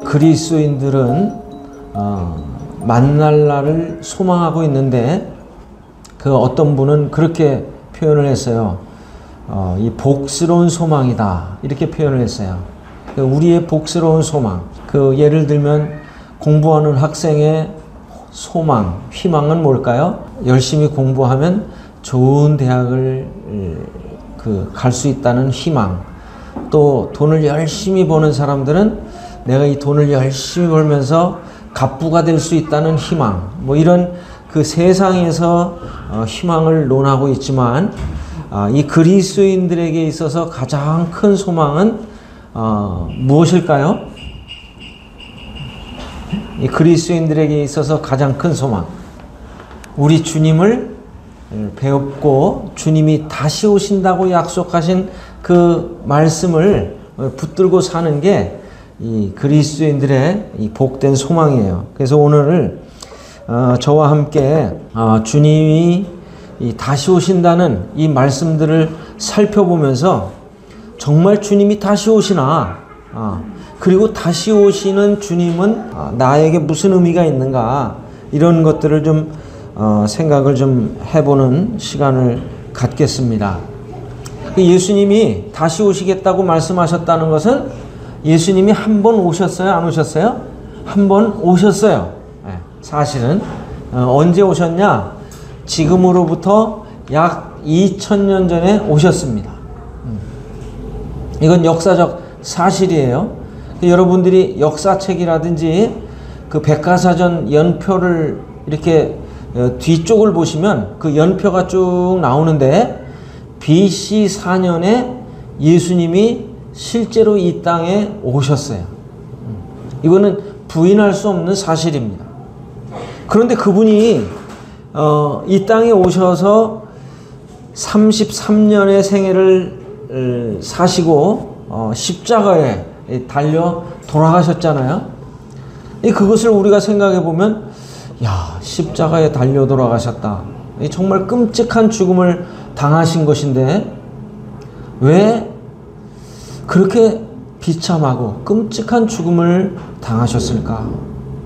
그리스도인들은 만날 날을 소망하고 있는데 그 어떤 분은 그렇게 표현을 했어요. 이 복스러운 소망이다 이렇게 표현을 했어요. 우리의 복스러운 소망, 예를 들면 공부하는 학생의 소망, 희망은 뭘까요? 열심히 공부하면 좋은 대학을 갈 수 있다는 희망. 또 돈을 열심히 버는 사람들은 내가 이 돈을 열심히 벌면서 갑부가 될 수 있다는 희망. 이런 세상에서 희망을 논하고 있지만 이 그리스도인들에게 있어서 가장 큰 소망은 무엇일까요? 이 그리스도인들에게 있어서 가장 큰 소망, 우리 주님을 배웠고 주님이 다시 오신다고 약속하신 그 말씀을 붙들고 사는 게 이 그리스도인들의 이 복된 소망이에요. 그래서 오늘 저와 함께 주님이 다시 오신다는 이 말씀들을 살펴보면서 정말 주님이 다시 오시나, 그리고 다시 오시는 주님은 나에게 무슨 의미가 있는가, 이런 것들을 좀 생각을 좀 해보는 시간을 갖겠습니다. 예수님이 다시 오시겠다고 말씀하셨다는 것은 예수님이 한 번 오셨어요? 안 오셨어요? 한 번 오셨어요. 사실은 언제 오셨냐? 지금으로부터 약 2000년 전에 오셨습니다. 이건 역사적 사실이에요. 여러분들이 역사책이라든지 백과사전 연표를 이렇게 뒤쪽을 보시면 그 연표가 쭉 나오는데 BC 4년에 예수님이 실제로 이 땅에 오셨어요. 이거는 부인할 수 없는 사실입니다. 그런데 그분이 이 땅에 오셔서 33년의 생애를 사시고 십자가에 달려 돌아가셨잖아요. 그것을 우리가 생각해 보면, 야, 십자가에 달려 돌아가셨다. 정말 끔찍한 죽음을 당하신 것인데 왜 그렇게 비참하고 끔찍한 죽음을 당하셨을까?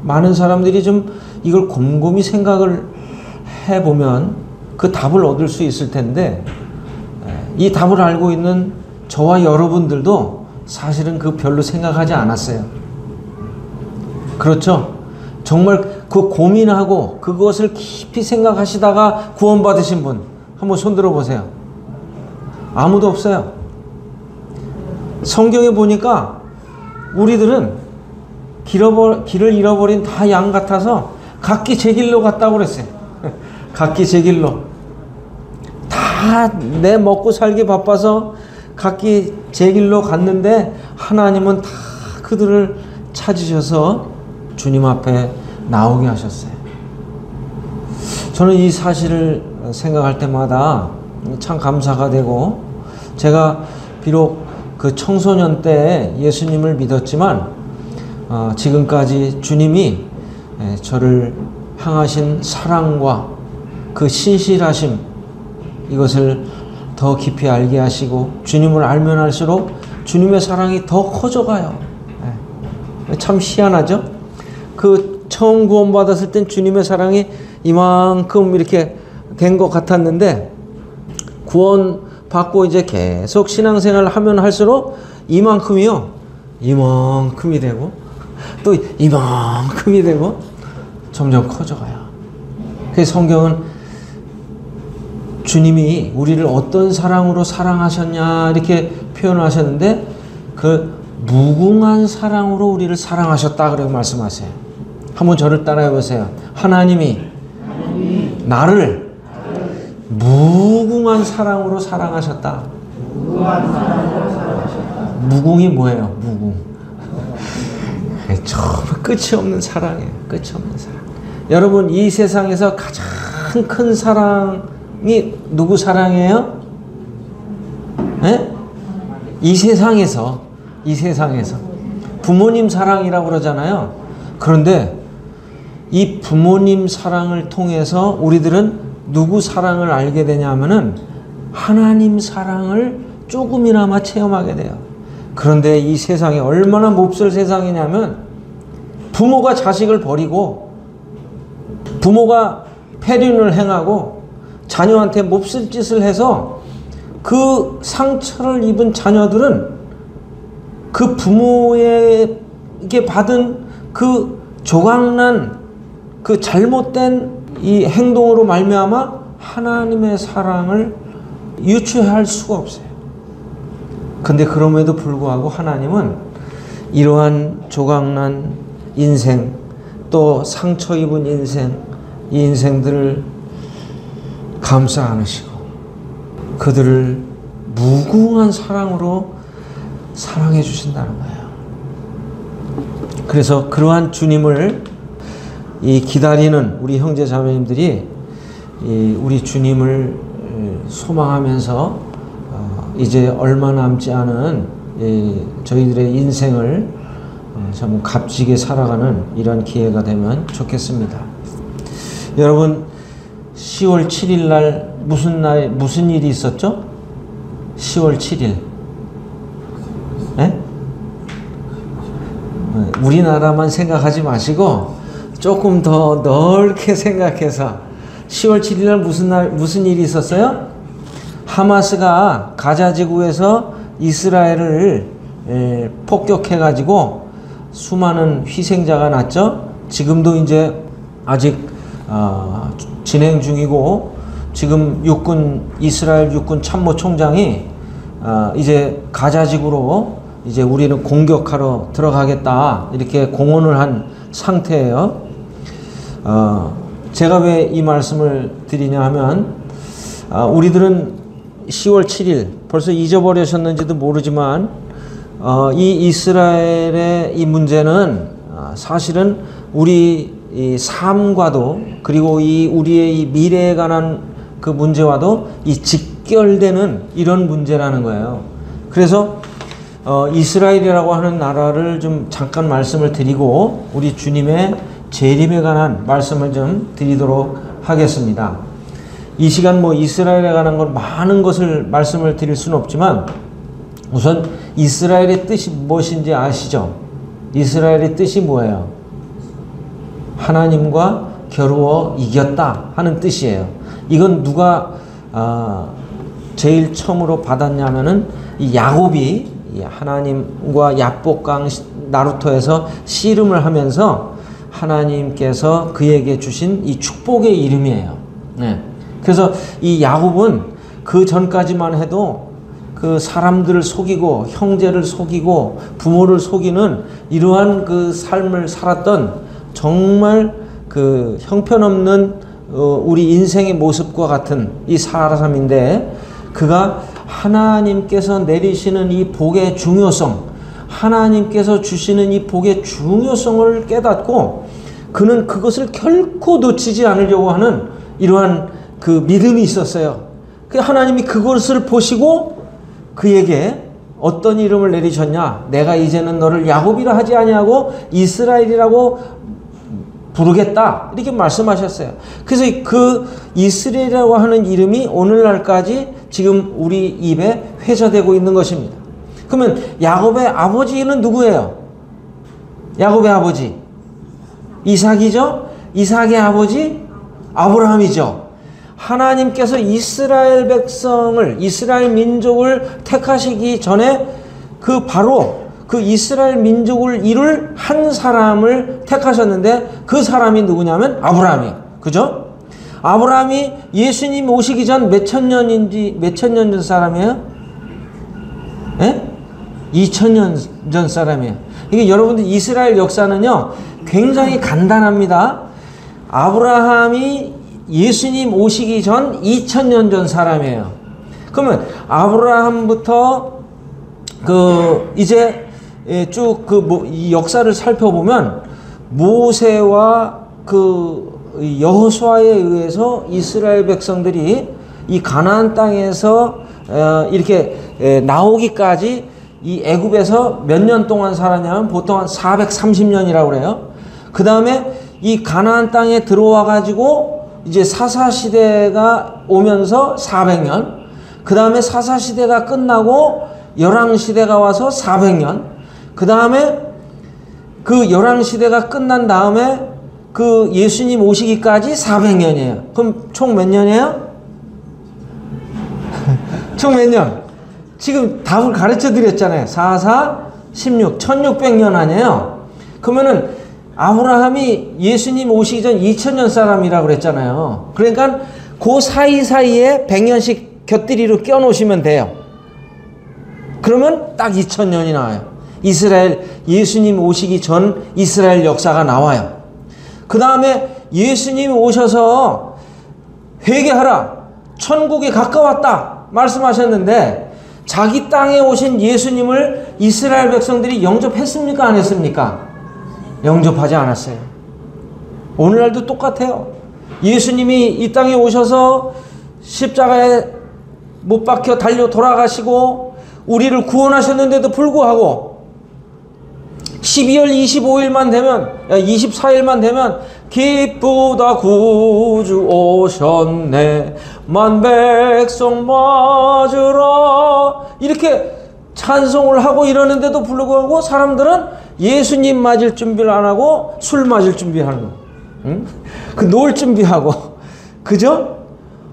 많은 사람들이 좀 이걸 곰곰이 생각을 해보면 그 답을 얻을 수 있을 텐데, 이 답을 알고 있는 저와 여러분들도 사실은 별로 생각하지 않았어요. 그렇죠? 정말 고민하고 그것을 깊이 생각하시다가 구원받으신 분 한번 손들어 보세요. 아무도 없어요. 성경에 보니까 우리들은 길을 잃어버린 다 양 같아서 각기 제 길로 갔다고 그랬어요. 각기 제 길로. 다 내 먹고 살기 바빠서 각기 제 길로 갔는데 하나님은 다 그들을 찾으셔서 주님 앞에 나오게 하셨어요. 저는 이 사실을 생각할 때마다 참 감사가 되고, 제가 비록 청소년 때 예수님을 믿었지만 지금까지 주님이 저를 향하신 사랑과 그 신실하심, 이것을 더 깊이 알게 하시고 주님을 알면 알수록 주님의 사랑이 더 커져가요. 참 희한하죠? 처음 구원받았을 땐 주님의 사랑이 이만큼 이렇게 된 것 같았는데, 구원 받고 이제 계속 신앙생활을 하면 할수록 이만큼이요, 이만큼이 되고 또 이만큼이 되고 점점 커져가요. 그래서 성경은 주님이 우리를 어떤 사랑으로 사랑하셨냐 이렇게 표현하셨는데, 무궁한 사랑으로 우리를 사랑하셨다 그렇게 말씀하세요. 한번 저를 따라해 보세요. 하나님이 나를 무궁한 사랑으로 사랑하셨다. 무궁이 뭐예요? 무궁. 정말 끝이 없는 사랑이에요. 끝이 없는 사랑. 여러분, 이 세상에서 가장 큰 사랑이 누구 사랑이에요? 네? 이 세상에서 부모님 사랑이라고 그러잖아요. 그런데 이 부모님 사랑을 통해서 우리들은 누구 사랑을 알게 되냐면은 하나님 사랑을 조금이나마 체험하게 돼요. 그런데 이 세상이 얼마나 몹쓸 세상이냐면 부모가 자식을 버리고 부모가 폐륜을 행하고 자녀한테 몹쓸 짓을 해서 그 상처를 입은 자녀들은 그 부모에게 받은 그 조각난 그 잘못된 이 행동으로 말미암아 하나님의 사랑을 유추할 수가 없어요. 근데 그럼에도 불구하고 하나님은 이러한 조각난 인생, 또 상처 입은 인생, 이 인생들을 감싸 안으시고 그들을 무궁한 사랑으로 사랑해 주신다는 거예요. 그래서 그러한 주님을 이 기다리는 우리 형제 자매님들이 우리 주님을 소망하면서 이제 얼마 남지 않은 저희들의 인생을 참 값지게 살아가는 이런 기회가 되면 좋겠습니다. 여러분 10월 7일 날 무슨 일이 있었죠? 10월 7일. 네? 우리나라만 생각하지 마시고 조금 더 넓게 생각해서 10월 7일 날 무슨 일이 있었어요? 하마스가 가자 지구에서 이스라엘을 폭격해 가지고 수많은 희생자가 났죠. 지금도 이제 아직 진행 중이고 지금 이스라엘 육군 참모총장이 이제 가자 지구로 이제 우리는 공격하러 들어가겠다 이렇게 공언을 한 상태예요. 제가 왜 이 말씀을 드리냐 하면 우리들은 10월 7일 벌써 잊어버리셨는지도 모르지만 이 이스라엘의 이 문제는 사실은 우리 이 삶과도 그리고 우리의 이 미래에 관한 그 문제와도 이 직결되는 이런 문제라는 거예요. 그래서 이스라엘이라고 하는 나라를 좀 잠깐 말씀을 드리고 우리 주님의 재림에 관한 말씀을 좀 드리도록 하겠습니다. 이 시간 이스라엘에 관한 건 많은 것을 말씀을 드릴 수는 없지만 우선 이스라엘의 뜻이 무엇인지 아시죠? 이스라엘의 뜻이 뭐예요? 하나님과 겨루어 이겼다 하는 뜻이에요. 이건 누가 제일 처음으로 받았냐면은 이 야곱이 하나님과 야복강 나루토에서 씨름을 하면서 하나님께서 그에게 주신 이 축복의 이름이에요. 네. 그래서 이 야곱은 그 전까지만 해도 그 사람들을 속이고 형제를 속이고 부모를 속이는 이러한 그 삶을 살았던 정말 그 형편없는 우리 인생의 모습과 같은 이 사람인데 그가 하나님께서 내리시는 이 복의 중요성, 하나님께서 주시는 이 복의 중요성을 깨닫고 그는 그것을 결코 놓치지 않으려고 하는 이러한 그 믿음이 있었어요. 하나님이 그것을 보시고 그에게 어떤 이름을 내리셨냐? 내가 이제는 너를 야곱이라 하지 아니하고 이스라엘이라고 부르겠다. 이렇게 말씀하셨어요. 그래서 그 이스라엘이라고 하는 이름이 오늘날까지 지금 우리 입에 회자되고 있는 것입니다. 그러면 야곱의 아버지는 누구예요? 야곱의 아버지 이삭이죠? 이삭의 아버지 아브라함이죠. 하나님께서 이스라엘 백성을, 이스라엘 민족을 택하시기 전에 바로 그 이스라엘 민족을 이룰 한 사람을 택하셨는데 그 사람이 누구냐면 아브라함이에요. 그죠? 아브라함이 예수님 오시기 전 몇 천 년 전 사람이에요? 예? 2000년 전 사람이에요. 이게 여러분들 이스라엘 역사는요, 굉장히 간단합니다. 아브라함이 예수님 오시기 전 2000년 전 사람이에요. 그러면 아브라함부터 이제 쭉 이 역사를 살펴보면 모세와 여호수아에 의해서 이스라엘 백성들이 이 가나안 땅에서 이렇게 나오기까지 이 애굽에서 몇 년 동안 살았냐면 보통 한 430년이라고 그래요. 그 다음에 이 가나안 땅에 들어와 가지고 이제 사사시대가 오면서 400년, 그 다음에 사사시대가 끝나고 열왕시대가 와서 400년, 그 다음에 그 열왕시대가 끝난 다음에 그 예수님 오시기까지 400년이에요. 그럼 총 몇 년이에요? 총 몇 년? 지금 답을 가르쳐 드렸잖아요. 4, 4, 16, 1600년 아니에요? 그러면은 아브라함이 예수님 오시기 전 2000년 사람이라고 그랬잖아요. 그러니까 그 사이사이에 100년씩 곁들이로 껴놓으시면 돼요. 그러면 딱 2000년이 나와요. 이스라엘, 예수님 오시기 전 이스라엘 역사가 나와요. 그 다음에 예수님 오셔서 회개하라, 천국에 가까웠다 말씀하셨는데, 자기 땅에 오신 예수님을 이스라엘 백성들이 영접했습니까? 안 했습니까? 영접하지 않았어요. 오늘날도 똑같아요. 예수님이 이 땅에 오셔서 십자가에 못 박혀 달려 돌아가시고 우리를 구원하셨는데도 불구하고 12월 25일만 되면, 24일만 되면 기쁘다 구주 오셨네 만백성 맞으라 이렇게 찬송을 하고 이러는데도 불구하고 사람들은 예수님 맞을 준비를 안 하고 술 마실 준비하는 거예요. 응? 그 놀 준비하고. 그죠?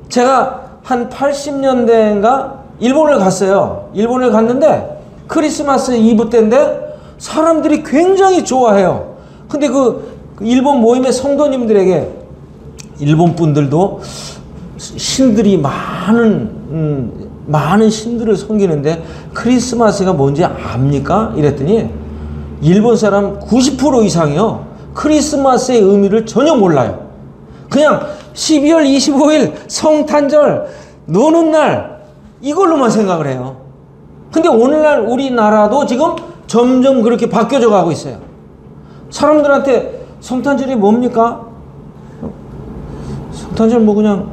제가 한 80년대인가 일본을 갔어요. 일본을 갔는데 크리스마스 이브 때인데 사람들이 굉장히 좋아해요. 근데 그 일본 모임의 성도님들에게 일본 분들도 신들이 많은 신들을 섬기는데 크리스마스가 뭔지 압니까? 이랬더니 일본 사람 90% 이상이요. 크리스마스의 의미를 전혀 몰라요. 그냥 12월 25일 성탄절 노는 날 이걸로만 생각을 해요. 근데 오늘날 우리나라도 지금 점점 그렇게 바뀌어져 가고 있어요. 사람들한테 성탄절이 뭡니까? 성탄절 뭐 그냥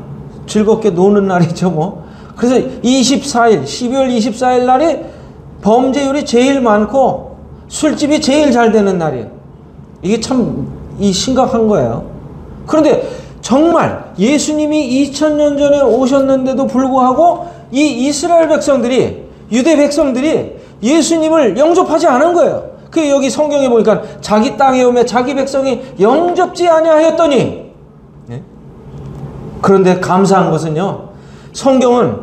즐겁게 노는 날이죠 뭐. 그래서 24일 12월 24일 날이 범죄율이 제일 많고 술집이 제일 잘 되는 날이에요. 이게 참 심각한 거예요. 그런데 정말 예수님이 2000년 전에 오셨는데도 불구하고 이 이스라엘 백성들이, 유대 백성들이 예수님을 영접하지 않은 거예요. 그 여기 성경에 보니까 자기 땅에 오매 자기 백성이 영접지 아니하였더니, 네? 그런데 감사한 것은요, 성경은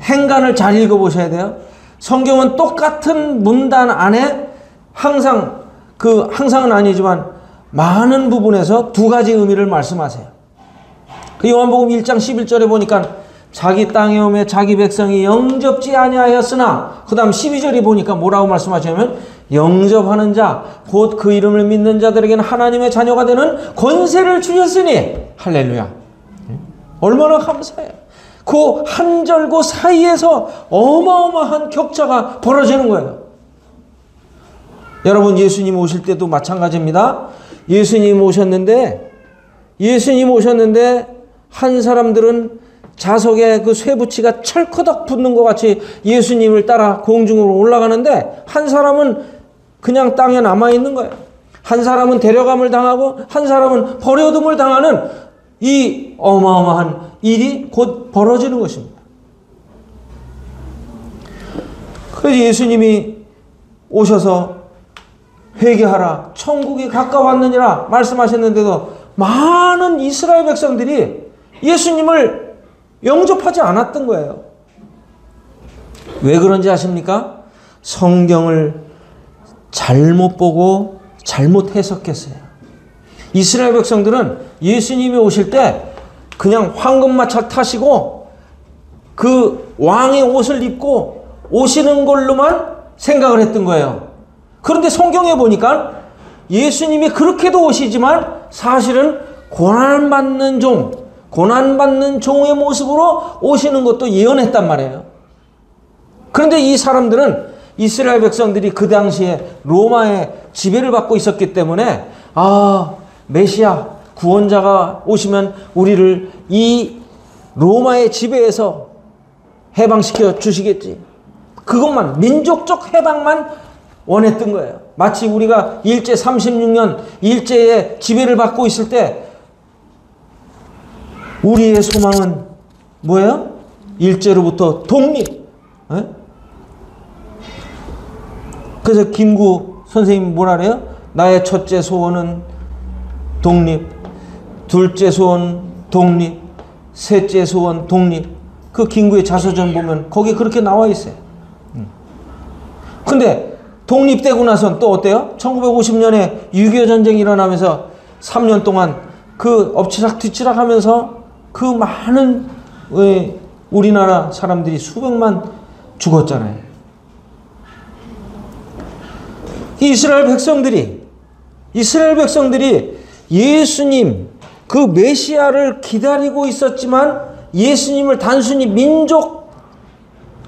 행간을 잘 읽어보셔야 돼요. 성경은 똑같은 문단 안에 항상은 아니지만 많은 부분에서 두 가지 의미를 말씀하세요. 그 요한복음 1장 11절에 보니까 자기 땅에 오매 자기 백성이 영접지 아니하였으나, 그 다음 12절에 보니까 뭐라고 말씀하시냐면 영접하는 자 곧 그 이름을 믿는 자들에게는 하나님의 자녀가 되는 권세를 주셨으니 할렐루야. 얼마나 감사해요. 그 한 절고 사이에서 어마어마한 격차가 벌어지는 거예요. 여러분, 예수님 오실 때도 마찬가지입니다. 예수님 오셨는데 한 사람들은 자석에 그 쇠붙이가 철커덕 붙는 것 같이 예수님을 따라 공중으로 올라가는데, 한 사람은 그냥 땅에 남아있는 거예요. 한 사람은 데려감을 당하고 한 사람은 버려둠을 당하는 이 어마어마한 일이 곧 벌어지는 것입니다. 그래서 예수님이 오셔서 회개하라, 천국이 가까웠느니라 말씀하셨는데도 많은 이스라엘 백성들이 예수님을 영접하지 않았던 거예요. 왜 그런지 아십니까? 성경을 잘못 보고 잘못 해석했어요. 이스라엘 백성들은 예수님이 오실 때 그냥 황금마차 타시고 그 왕의 옷을 입고 오시는 걸로만 생각을 했던 거예요. 그런데 성경에 보니까 예수님이 그렇게도 오시지만 사실은 고난받는 종의 모습으로 오시는 것도 예언했단 말이에요. 그런데 이 사람들은, 이스라엘 백성들이 그 당시에 로마의 지배를 받고 있었기 때문에, 메시아 구원자가 오시면 우리를 이 로마의 지배에서 해방시켜 주시겠지, 그것만, 민족적 해방만 원했던 거예요. 마치 우리가 일제 36년 일제의 지배를 받고 있을 때 우리의 소망은 뭐예요? 일제로부터 독립. 그래서 김구 선생님 뭐라 그래요? 나의 첫째 소원은 독립, 둘째 소원 독립, 셋째 소원 독립. 그 김구의 자서전 보면 거기 그렇게 나와 있어요. 근데 독립되고 나선 또 어때요? 1950년에 6.25 전쟁이 일어나면서 3년 동안 그 엎치락 뒤치락 하면서 그 많은 우리나라 사람들이 수백만 죽었잖아요. 이스라엘 백성들이 예수님 그 메시아를 기다리고 있었지만 예수님을 단순히 민족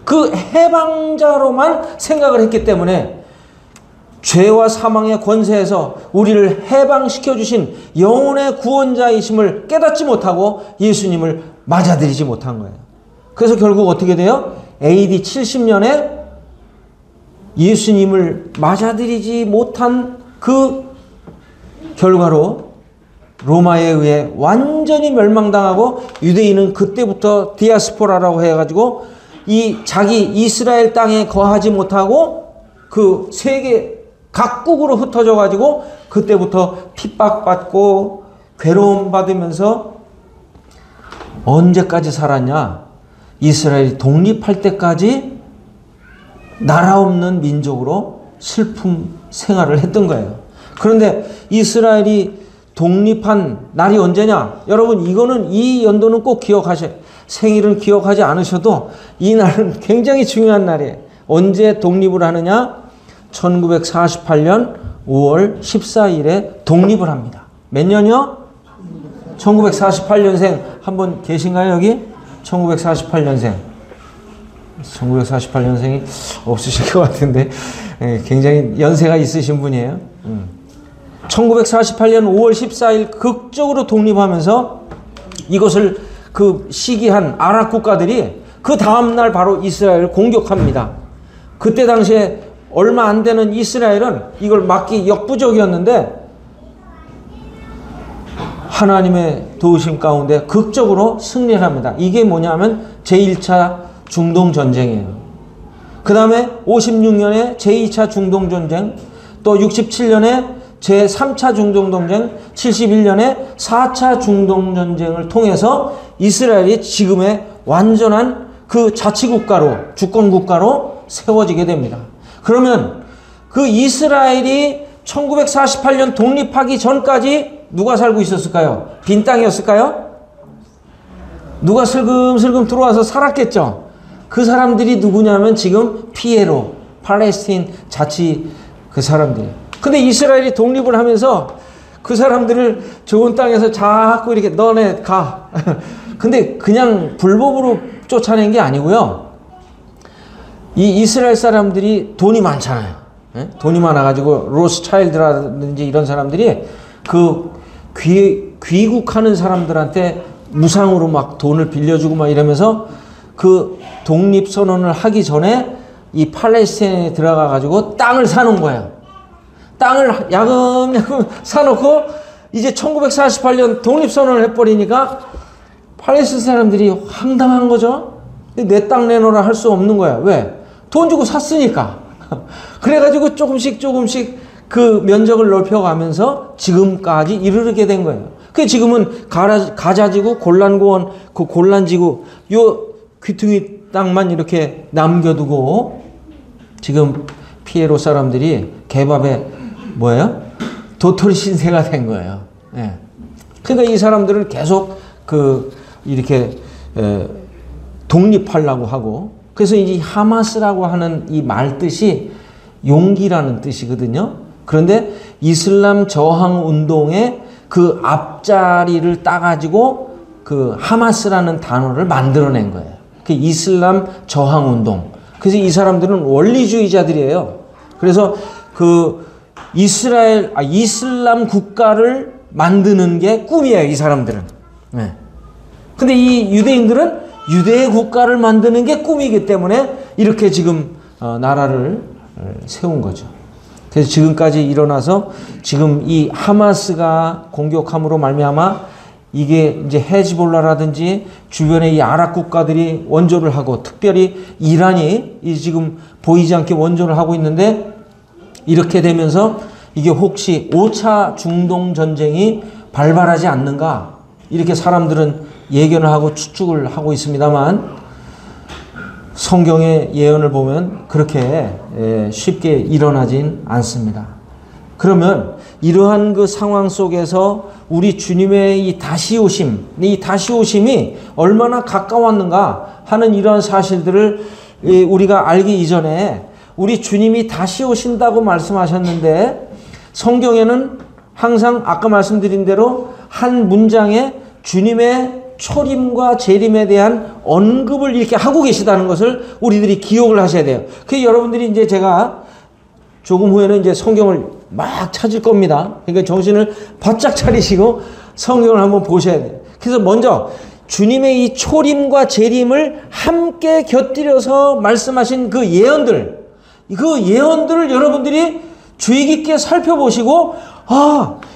그 해방자로만 생각을 했기 때문에 죄와 사망의 권세에서 우리를 해방시켜 주신 영혼의 구원자이심을 깨닫지 못하고 예수님을 맞아들이지 못한 거예요. 그래서 결국 어떻게 돼요? AD 70년에 예수님을 맞아들이지 못한 그 결과로 로마에 의해 완전히 멸망당하고 유대인은 그때부터 디아스포라라고 해가지고 이 자기 이스라엘 땅에 거하지 못하고 그 세계 각국으로 흩어져 가지고 그때부터 핍박받고 괴로움 받으면서 언제까지 살았냐? 이스라엘이 독립할 때까지 나라 없는 민족으로 슬픔 생활을 했던 거예요. 그런데 이스라엘이 독립한 날이 언제냐? 여러분 이거는 이 연도는 꼭 기억하셔야 해요. 생일은 기억하지 않으셔도 이 날은 굉장히 중요한 날이에요. 언제 독립을 하느냐? 1948년 5월 14일에 독립을 합니다. 몇 년이요? 1948년생 한 분 계신가요 여기? 1948년생 1948년생이 없으실 것 같은데 굉장히 연세가 있으신 분이에요. 1948년 5월 14일 극적으로 독립하면서 이것을 그 시기한 아랍 국가들이 그 다음날 바로 이스라엘을 공격합니다. 그때 당시에 얼마 안 되는 이스라엘은 이걸 막기 역부족이었는데 하나님의 도우심 가운데 극적으로 승리를 합니다. 이게 뭐냐면 제1차 중동전쟁이에요. 그 다음에 56년에 제2차 중동전쟁, 또 67년에 제3차 중동전쟁, 71년에 4차 중동전쟁을 통해서 이스라엘이 지금의 완전한 그 자치국가로, 주권국가로 세워지게 됩니다. 그러면 그 이스라엘이 1948년 독립하기 전까지 누가 살고 있었을까요? 빈 땅이었을까요? 누가 슬금슬금 들어와서 살았겠죠? 그 사람들이 누구냐면 지금 피에로, 팔레스틴 자치 그 사람들이. 근데 이스라엘이 독립을 하면서 그 사람들을 좋은 땅에서 자꾸 이렇게 너네 가. 근데 그냥 불법으로 쫓아낸 게 아니고요. 이 이스라엘 사람들이 돈이 많잖아요. 돈이 많아가지고 로스차일드라든지 이런 사람들이 그 귀국하는 사람들한테 무상으로 막 돈을 빌려주고 막 이러면서 그 독립선언을 하기 전에 이 팔레스타인에 들어가가지고 땅을 사놓은 거예요. 땅을 야금야금 사놓고 이제 1948년 독립선언을 해버리니까 팔레스타인 사람들이 황당한 거죠. 내 땅 내놓으라 할 수 없는 거야. 왜? 돈 주고 샀으니까. 그래가지고 조금씩 그 면적을 넓혀가면서 지금까지 이르게 된 거예요. 그 지금은 가자지구, 골란고원, 그 골란지구 요 귀퉁이 땅만 이렇게 남겨두고 지금 피에로 사람들이 개밥에 뭐예요? 도토리 신세가 된 거예요. 예. 그러니까 이 사람들을 계속 이렇게 독립하려고 하고, 그래서 이 하마스라고 하는 이 말 뜻이 용기라는 뜻이거든요. 그런데 이슬람 저항 운동의 그 앞자리를 따가지고 그 하마스라는 단어를 만들어낸 거예요. 그 이슬람 저항 운동. 그래서 이 사람들은 원리주의자들이에요. 그래서 그 이슬람 국가를 만드는 게 꿈이에요, 이 사람들은. 네. 근데 이 유대인들은 유대 국가를 만드는 게 꿈이기 때문에 이렇게 지금 나라를 세운 거죠. 그래서 지금까지 일어나서 지금 이 하마스가 공격함으로 말미암아 이게 이제 헤즈볼라라든지 주변의 이 아랍 국가들이 원조를 하고, 특별히 이란이 지금 보이지 않게 원조를 하고 있는데, 이렇게 되면서 이게 혹시 5차 중동 전쟁이 발발하지 않는가? 이렇게 사람들은 예견을 하고 추측을 하고 있습니다만 성경의 예언을 보면 그렇게 쉽게 일어나진 않습니다. 그러면 이러한 그 상황 속에서 우리 주님의 이 다시 오심이 얼마나 가까웠는가 하는 이러한 사실들을 우리가 알기 이전에 우리 주님이 다시 오신다고 말씀하셨는데 성경에는 항상 아까 말씀드린 대로 한 문장에 주님의 초림과 재림에 대한 언급을 이렇게 하고 계시다는 것을 우리들이 기억을 하셔야 돼요. 그 여러분들이 이제 제가 조금 후에는 이제 성경을 막 찾을 겁니다. 그러니까 정신을 바짝 차리시고 성경을 한번 보셔야 돼요. 그래서 먼저 주님의 이 초림과 재림을 함께 곁들여서 말씀하신 그 예언들을 여러분들이 주의 깊게 살펴보시고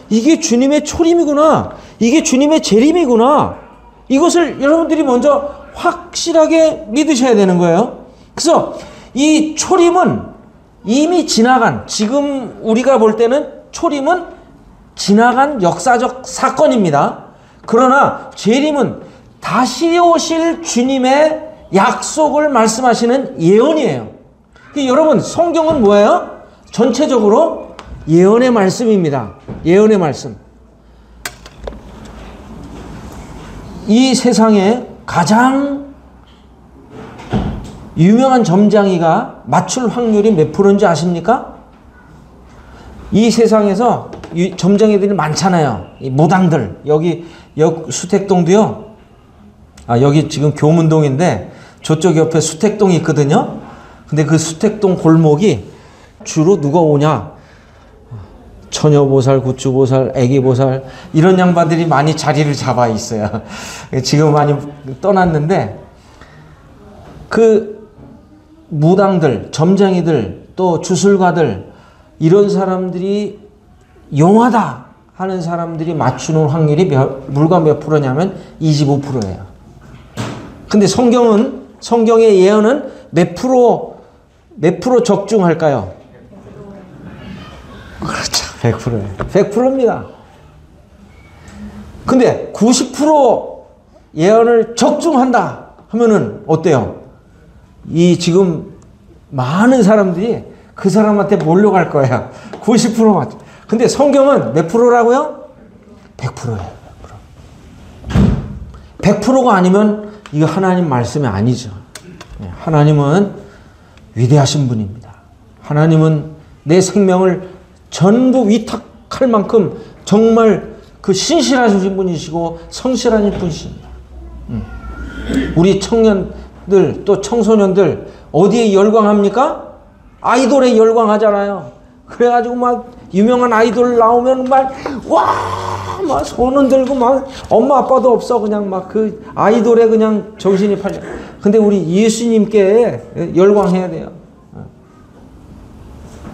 이게 주님의 초림이구나. 이게 주님의 재림이구나. 이것을 여러분들이 먼저 확실하게 믿으셔야 되는 거예요. 그래서 이 초림은 이미 지나간, 지금 우리가 볼 때는 초림은 지나간 역사적 사건입니다. 그러나 재림은 다시 오실 주님의 약속을 말씀하시는 예언이에요. 여러분, 성경은 뭐예요? 전체적으로 예언의 말씀입니다. 예언의 말씀. 이 세상에 가장 유명한 점장이가 맞출 확률이 몇 프로인지 아십니까? 이 세상에서 점쟁이들이 많잖아요. 이 무당들. 여기 수택동도요. 여기 지금 교문동인데 저쪽 옆에 수택동이 있거든요. 근데 그 수택동 골목이 주로 누가 오냐? 처녀보살, 구추보살, 애기보살 이런 양반들이 많이 자리를 잡아 있어요. 지금 많이 떠났는데 그 무당들, 점쟁이들, 또 주술가들 이런 사람들이 용하다 하는 사람들이 맞추는 확률이 불과 몇 프로냐면 25%예요. 근데 성경의 예언은 몇 프로 적중할까요? 그렇죠. 100%예요. 100%입니다. 근데 90% 예언을 적중한다 하면은 어때요? 이 지금 많은 사람들이 그 사람한테 몰려갈 거예요. 90% 맞죠. 근데 성경은 몇 프로라고요? 100%예요. 100%. 100%가 아니면 이거 하나님 말씀이 아니죠. 하나님은 위대하신 분입니다. 하나님은 내 생명을 전부 위탁할 만큼 정말 그 신실하신 분이시고 성실하신 분이십니다. 우리 청년들 또 청소년들 어디에 열광합니까? 아이돌에 열광하잖아요. 그래가지고 막 유명한 아이돌 나오면 막 손은 들고 막 엄마 아빠도 없어 그냥 막 그 아이돌에 그냥 정신이 팔려. 근데 우리 예수님께 열광해야 돼요.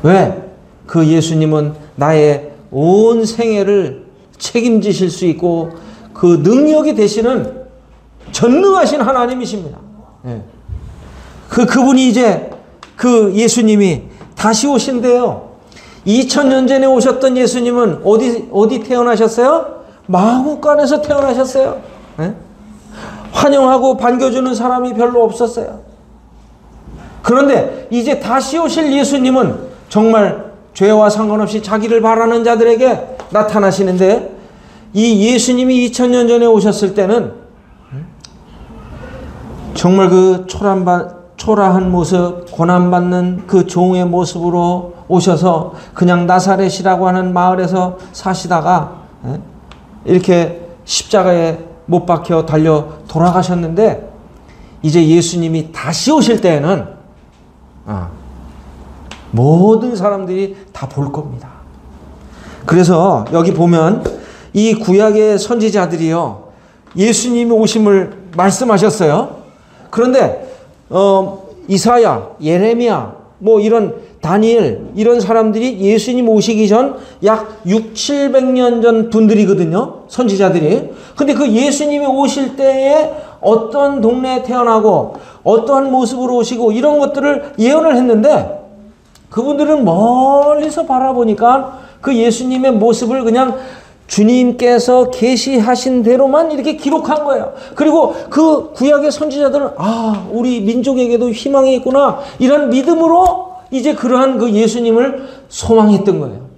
왜? 그 예수님은 나의 온 생애를 책임지실 수 있고 그 능력이 되시는 전능하신 하나님이십니다. 그분이 이제 그 예수님이 다시 오신대요. 2000년 전에 오셨던 예수님은 어디 태어나셨어요? 마구간에서 태어나셨어요. 환영하고 반겨주는 사람이 별로 없었어요. 그런데 이제 다시 오실 예수님은 정말 죄와 상관없이 자기를 바라는 자들에게 나타나시는데 이 예수님이 2000년 전에 오셨을 때는 정말 그 초라한 모습, 고난받는 그 종의 모습으로 오셔서 그냥 나사렛이라고 하는 마을에서 사시다가 이렇게 십자가에 못 박혀 달려 돌아가셨는데 이제 예수님이 다시 오실 때에는 모든 사람들이 다 볼 겁니다. 그래서 여기 보면 이 구약의 선지자들이요 예수님이 오심을 말씀하셨어요. 그런데 이사야, 예레미야 뭐 이런 다니엘 이런 사람들이 예수님 오시기 전 약 600~700년 전 분들이거든요. 선지자들이. 근데 그 예수님이 오실 때에 어떤 동네에 태어나고 어떠한 모습으로 오시고 이런 것들을 예언을 했는데 그분들은 멀리서 바라보니까 그 예수님의 모습을 그냥 주님께서 계시하신 대로만 이렇게 기록한 거예요. 그리고 그 구약의 선지자들은 아, 우리 민족에게도 희망이 있구나, 이런 믿음으로 이제 그러한 그 예수님을 소망했던 거예요.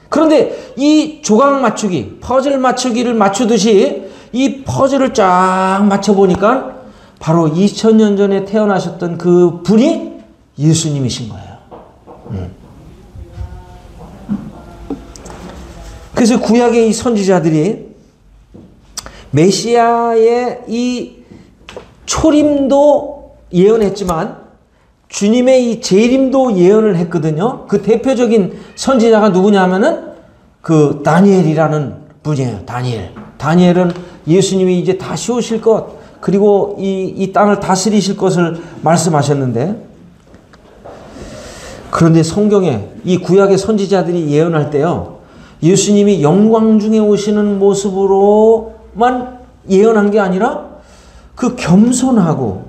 그런데 이 조각 맞추기, 퍼즐 맞추기를 맞추듯이 이 퍼즐을 쫙 맞춰보니까 바로 2000년 전에 태어나셨던 그 분이 예수님이신 거예요. 그래서 구약의 이 선지자들이 메시아의 이 초림도 예언했지만 주님의 이 재림도 예언을 했거든요. 그 대표적인 선지자가 누구냐면은 그 다니엘이라는 분이에요. 다니엘은 예수님이 이제 다시 오실 것, 그리고 이 땅을 다스리실 것을 말씀하셨는데, 그런데 성경에 이 구약의 선지자들이 예언할 때요, 예수님이 영광 중에 오시는 모습으로만 예언한 게 아니라 그 겸손하고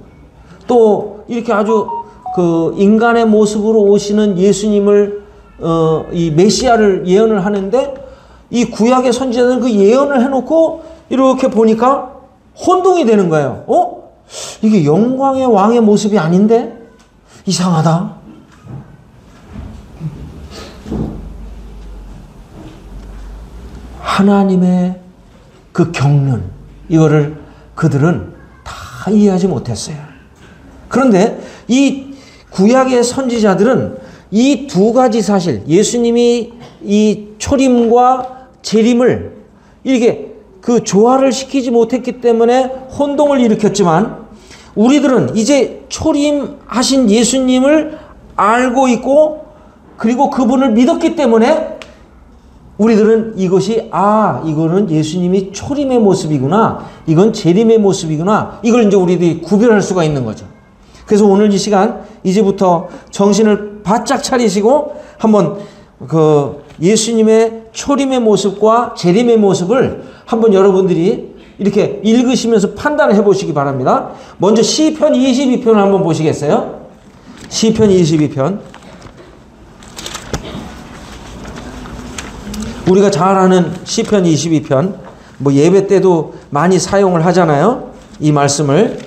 또 이렇게 아주 그 인간의 모습으로 오시는 예수님을 이 메시아를 예언을 하는데, 이 구약의 선지자들은 그 예언을 해놓고 이렇게 보니까 혼동이 되는 거예요. 이게 영광의 왕의 모습이 아닌데 이상하다. 하나님의 그 경륜, 이거를 그들은 다 이해하지 못했어요. 그런데 이 구약의 선지자들은 이 두 가지 사실, 예수님이 이 초림과 재림을 이렇게 그 조화를 시키지 못했기 때문에 혼동을 일으켰지만, 우리들은 이제 초림하신 예수님을 알고 있고 그리고 그분을 믿었기 때문에 우리들은 이것이 이거는 예수님이 초림의 모습이구나, 이건 재림의 모습이구나, 이걸 이제 우리들이 구별할 수가 있는 거죠. 그래서 오늘 이 시간 이제부터 정신을 바짝 차리시고 한번 그 예수님의 초림의 모습과 재림의 모습을 한번 여러분들이 이렇게 읽으시면서 판단을 해보시기 바랍니다. 먼저 시편 22편을 한번 보시겠어요? 시편 22편. 우리가 잘 아는 시편 22편, 뭐 예배 때도 많이 사용을 하잖아요. 이 말씀을.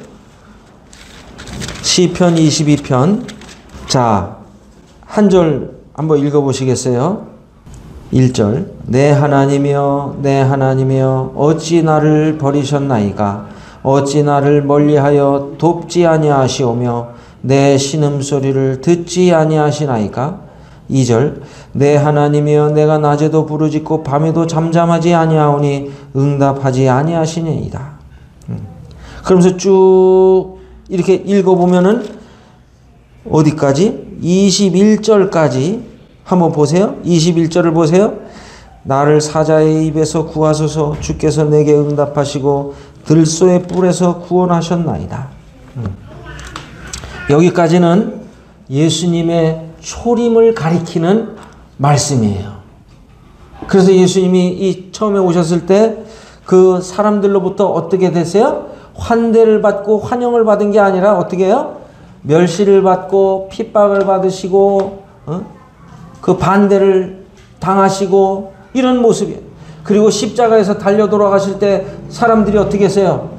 시편 22편. 자, 한 절 한번 읽어보시겠어요? 1절. 내 하나님이여, 내 하나님이여, 어찌 나를 버리셨나이까? 어찌 나를 멀리하여 돕지 아니하시오며 내 신음소리를 듣지 아니하시나이까? 2절. 내 하나님이여, 내가 낮에도 부르짖고 밤에도 잠잠하지 아니하오니 응답하지 아니하시니이다. 그러면서 쭉 이렇게 읽어보면은 어디까지? 21절까지 한번 보세요. 21절을 보세요. 나를 사자의 입에서 구하소서. 주께서 내게 응답하시고 들소의 뿔에서 구원하셨나이다. 여기까지는 예수님의 초림을 가리키는 말씀이에요. 그래서 예수님이 이 처음에 오셨을 때 그 사람들로부터 어떻게 됐어요? 환대를 받고 환영을 받은 게 아니라 어떻게 해요? 멸시를 받고 핍박을 받으시고 그 반대를 당하시고 이런 모습이에요. 그리고 십자가에서 달려 돌아가실 때 사람들이 어떻게 했어요?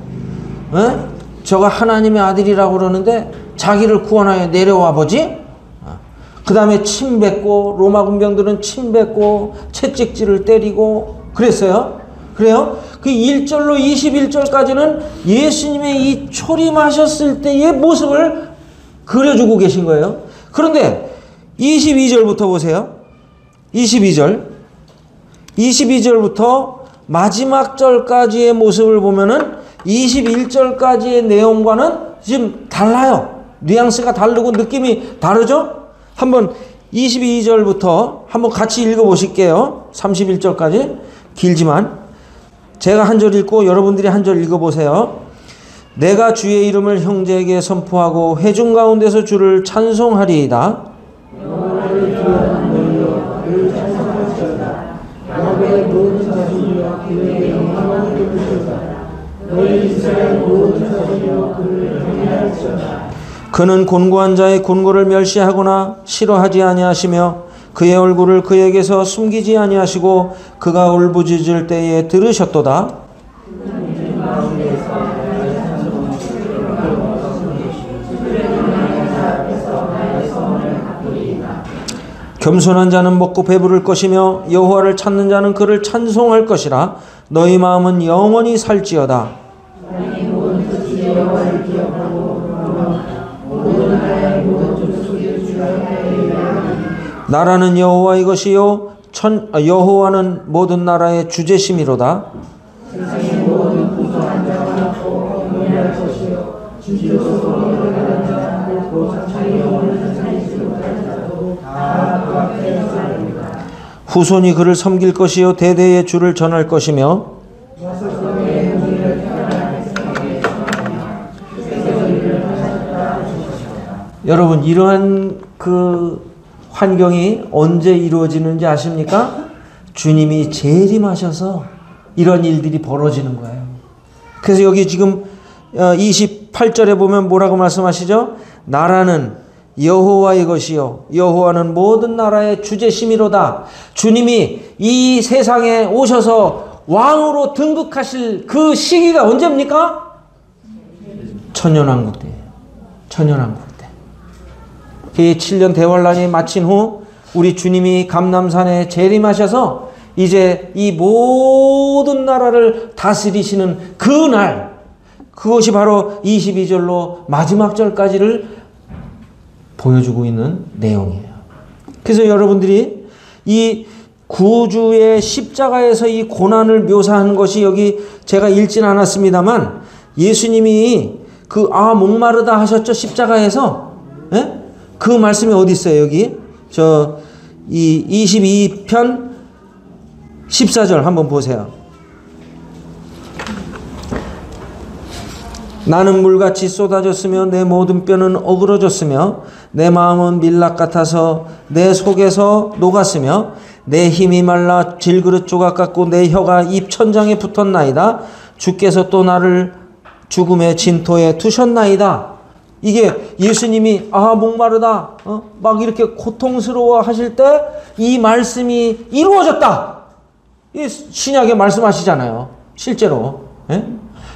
저가 하나님의 아들이라고 그러는데 자기를 구원하여 내려와 보지? 그 다음에 침 뱉고, 로마 군병들은 침 뱉고 채찍질을 때리고 그랬어요. 그래요? 그 1절로 21절까지는 예수님의 이 초림하셨을 때의 모습을 그려주고 계신 거예요. 그런데 22절부터 보세요. 22절부터 마지막 절까지의 모습을 보면은 21절까지의 내용과는 지금 달라요. 뉘앙스가 다르고 느낌이 다르죠? 한번 22절부터 한번 같이 읽어보실게요. 31절까지. 길지만 제가 한 절 읽고 여러분들이 한 절 읽어보세요. 내가 주의 이름을 형제에게 선포하고 회중 가운데서 주를 찬송하리이다. 그는 곤고한 자의 곤고를 멸시하거나 싫어하지 아니하시며 그의 얼굴을 그에게서 숨기지 아니하시고 그가 울부짖을 때에 들으셨도다. 겸손한 자는 먹고 배부를 것이며 여호와를 찾는 자는 그를 찬송할 것이라. 너희 마음은 영원히 살지어다. 나라는 여호와의 것이요 여호와는 모든 나라의 주제심이로다. 후손이 그를 섬길 것이요 대대의 주를 전할 것이며 여러분 이러한 그 환경이 언제 이루어지는지 아십니까? 주님이 재림하셔서 이런 일들이 벌어지는 거예요. 그래서 여기 지금 28절에 보면 뭐라고 말씀하시죠? 나라는 여호와의 것이요 여호와는 모든 나라의 주제심이로다. 주님이 이 세상에 오셔서 왕으로 등극하실 그 시기가 언제입니까? 천년왕국 때예요. 천년왕국 때. 그 7년 대환란이 마친 후 우리 주님이 감람산에 재림하셔서 이제 이 모든 나라를 다스리시는 그 날, 그것이 바로 22절로 마지막 절까지를 보여주고 있는 내용이에요. 그래서 여러분들이 이 구주의 십자가에서 이 고난을 묘사한 것이 여기 제가 읽진 않았습니다만 예수님이 그 목마르다 하셨죠. 십자가에서. 예? 그 말씀이 어디 있어요? 여기 이 22편 14절 한번 보세요. 나는 물같이 쏟아졌으며 내 모든 뼈는 어그러졌으며 내 마음은 밀락 같아서 내 속에서 녹았으며 내 힘이 말라 질그릇 조각 같고 내 혀가 입 천장에 붙었나이다. 주께서 또 나를 죽음의 진토에 두셨나이다. 이게 예수님이 목마르다 막 이렇게 고통스러워 하실 때 이 말씀이 이루어졌다. 이 신약에 말씀하시잖아요. 실제로. 예?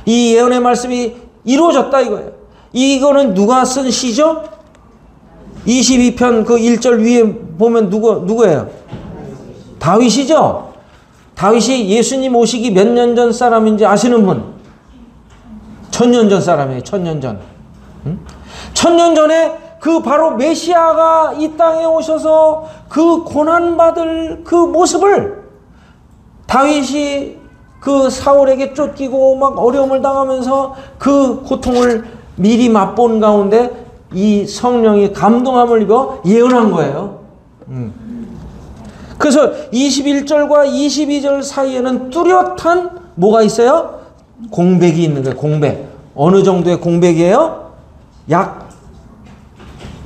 이 예언의 말씀이 이루어졌다 이거예요. 이거는 누가 쓴 시죠? 22편 그 1절 위에 보면 누구예요? 다윗이죠? 다윗이 예수님 오시기 몇 년 전 사람인지 아시는 분? 1000년 전 사람이에요. 1000년 전. 1000년 전에 그 바로 메시아가 이 땅에 오셔서 그 고난받을 그 모습을 다윗이 그 사울에게 쫓기고 막 어려움을 당하면서 그 고통을 미리 맛본 가운데 이 성령이 감동함을 입어 예언한 거예요. 그래서 21절과 22절 사이에는 뚜렷한 뭐가 있어요? 공백이 있는 거예요. 공백. 어느 정도의 공백이에요? 약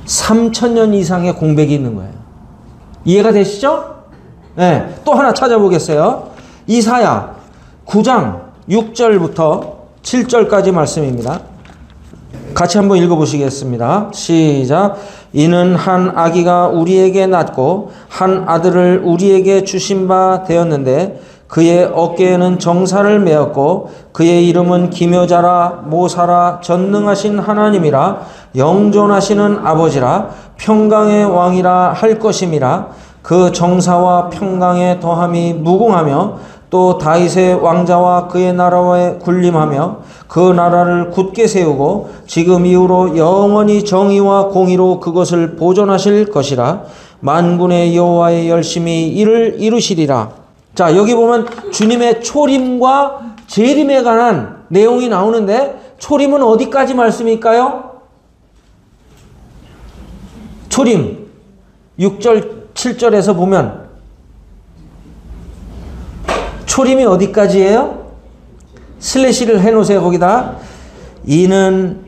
3000년 이상의 공백이 있는 거예요. 이해가 되시죠? 네. 또 하나 찾아보겠어요. 이사야 9장 6절부터 7절까지 말씀입니다. 같이 한번 읽어보시겠습니다. 시작. 이는 한 아기가 우리에게 낳고 한 아들을 우리에게 주신 바 되었는데 그의 어깨에는 정사를 메었고 그의 이름은 기묘자라 모사라 전능하신 하나님이라 영존하시는 아버지라 평강의 왕이라 할 것임이라. 그 정사와 평강의 더함이 무궁하며 또 다윗의 왕자와 그의 나라에 군림하며 그 나라를 굳게 세우고 지금 이후로 영원히 정의와 공의로 그것을 보존하실 것이라. 만군의 여호와의 열심히 이를 이루시리라. 자, 여기 보면 주님의 초림과 재림에 관한 내용이 나오는데 초림은 어디까지 말씀일까요? 초림 6절 7절에서 보면 초림이 어디까지예요? 슬래시를 해놓으세요. 거기다 이는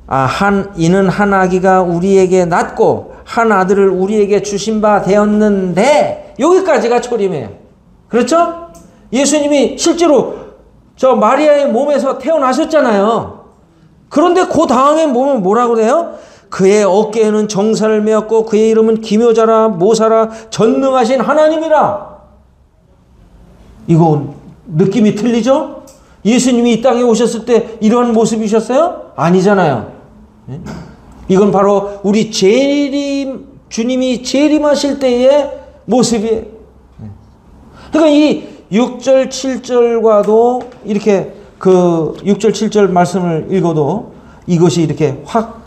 한 아기가 우리에게 낳고 한 아들을 우리에게 주신 바 되었는데 여기까지가 초림이에요. 그렇죠? 예수님이 실제로 저 마리아의 몸에서 태어나셨잖아요. 그런데 그 다음에 보면 뭐라고 그래요? 그의 어깨에는 정사를 메었고 그의 이름은 기묘자라 모사라 전능하신 하나님이라. 이거 느낌이 틀리죠? 예수님이 이 땅에 오셨을 때 이러한 모습이셨어요? 아니잖아요. 이건 바로 우리 주님이 재림하실 때의 모습이에요. 그러니까 이 6절 7절과도 이렇게 그 6절 7절 말씀을 읽어도 이것이 이렇게 확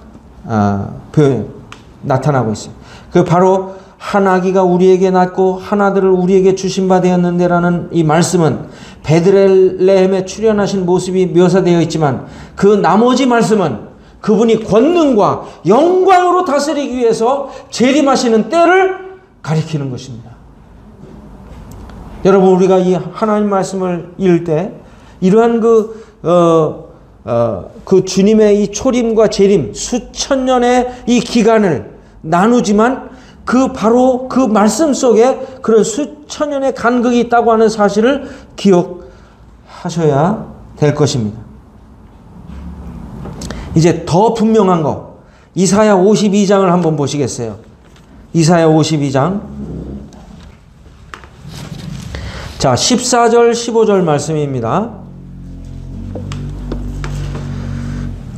나타나고 있어요. 그 바로 한 아기가 우리에게 낳고 한 아들을 우리에게 주신 바 되었는데라는 이 말씀은 베들레헴에 출현하신 모습이 묘사되어 있지만 그 나머지 말씀은 그분이 권능과 영광으로 다스리기 위해서 재림하시는 때를 가리키는 것입니다. 여러분, 우리가 이 하나님 말씀을 읽을 때 이러한 그 주님의 이 초림과 재림 수천 년의 이 기간을 나누지만 바로 그 말씀 속에 그런 수천 년의 간극이 있다고 하는 사실을 기억하셔야 될 것입니다. 이제 더 분명한 거, 이사야 52장을 한번 보시겠어요? 이사야 52장. 자, 14절 15절 말씀입니다.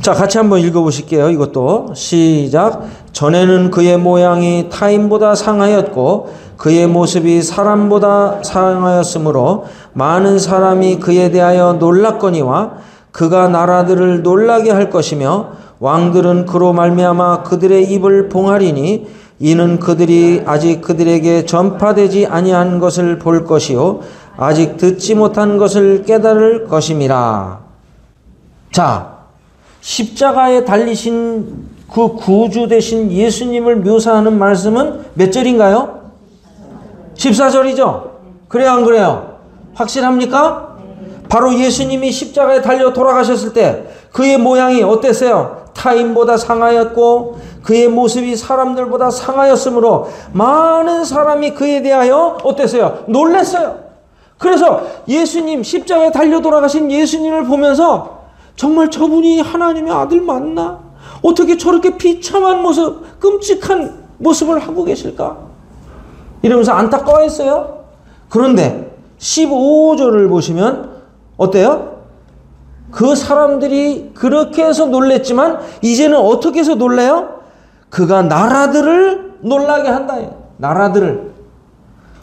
자, 같이 한번 읽어보실게요. 이것도 시작. 전에는 그의 모양이 타인보다 상하였고 그의 모습이 사람보다 상하였으므로 많은 사람이 그에 대하여 놀랐거니와 그가 나라들을 놀라게 할 것이며 왕들은 그로 말미암아 그들의 입을 봉하리니 이는 그들이 아직 그들에게 전파되지 아니한 것을 볼 것이요 아직 듣지 못한 것을 깨달을 것임이라. 자, 십자가에 달리신 그 구주 되신 예수님을 묘사하는 말씀은 몇 절인가요? 14절이죠? 그래요, 안 그래요? 확실합니까? 바로 예수님이 십자가에 달려 돌아가셨을 때 그의 모양이 어땠어요? 타인보다 상하였고 그의 모습이 사람들보다 상하였으므로 많은 사람이 그에 대하여 어땠어요? 놀랐어요. 그래서 예수님, 십자가에 달려 돌아가신 예수님을 보면서 정말 저분이 하나님의 아들 맞나? 어떻게 저렇게 비참한 모습, 끔찍한 모습을 하고 계실까? 이러면서 안타까워했어요. 그런데 15절을 보시면 어때요? 그 사람들이 그렇게 해서 놀랬지만 이제는 어떻게 해서 놀래요? 그가 나라들을 놀라게 한다. 나라들을.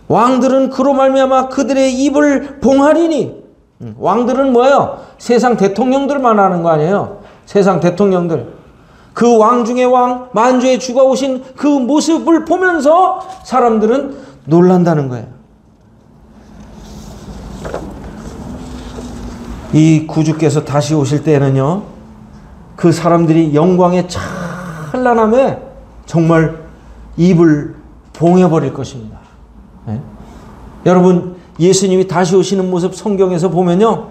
왕들은 그로 말미암아 그들의 입을 봉하리니. 왕들은 뭐예요? 세상 대통령들 말하는 거 아니에요? 세상 대통령들. 그 왕 중에 왕, 만주의 주가 오신 그 모습을 보면서 사람들은 놀란다는 거예요. 이 구주께서 다시 오실 때는요, 그 사람들이 영광의 찬란함에 정말 입을 봉해버릴 것입니다. 네? 여러분, 예수님이 다시 오시는 모습 성경에서 보면요,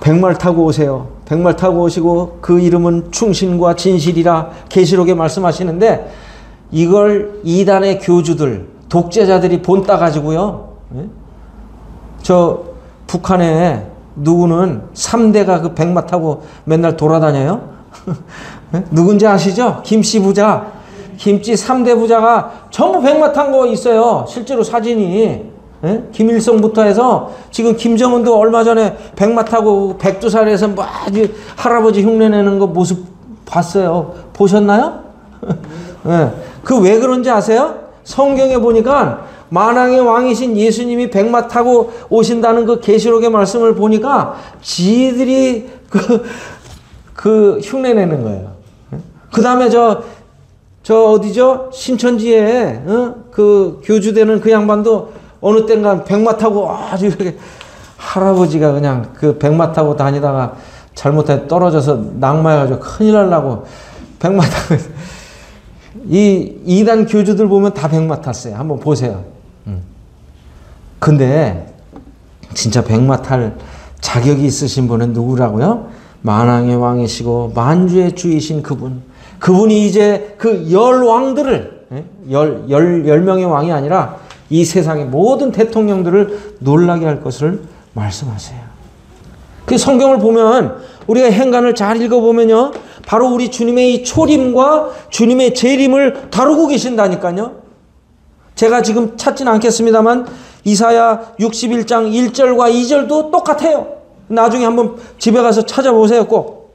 백말 타고 오세요. 백말 타고 오시고 그 이름은 충신과 진실이라 계시록에 말씀하시는데 이걸 이단의 교주들, 독재자들이 본따 가지고요, 네? 저 북한에 누구는 3대가 그 백마 타고 맨날 돌아다녀요? 누군지 아시죠? 김씨 부자. 김씨 3대 부자가 전부 백마 탄 거 있어요. 실제로 사진이. 김일성부터 해서 지금 김정은도 얼마 전에 백마 타고 백두산에서 막 할아버지 흉내내는 거 모습 봤어요. 보셨나요? 그 왜 그런지 아세요? 성경에 보니까 만왕의 왕이신 예수님이 백마 타고 오신다는 그 계시록의 말씀을 보니까 지들이 그 흉내내는 거예요. 그 다음에 저 어디죠? 신천지에 그 교주되는 그 양반도 어느 땐가 백마 타고 아주 이렇게 할아버지가 그냥 그 백마 타고 다니다가 잘못해 떨어져서 낙마해가지고 큰일 날라고 백마 타고 이 이단 교주들 보면 다 백마 탔어요. 한번 보세요. 근데 진짜 백마 탈 자격이 있으신 분은 누구라고요? 만왕의 왕이시고 만주의 주이신 그분이 이제 그 열 왕들을, 열 명의 왕이 아니라 이 세상의 모든 대통령들을 놀라게 할 것을 말씀하세요. 그 성경을 보면 우리가 행간을 잘 읽어보면요. 바로 우리 주님의 이 초림과 주님의 재림을 다루고 계신다니까요. 제가 지금 찾지는 않겠습니다만 이사야 61장 1절과 2절도 똑같아요. 나중에 한번 집에 가서 찾아보세요. 꼭.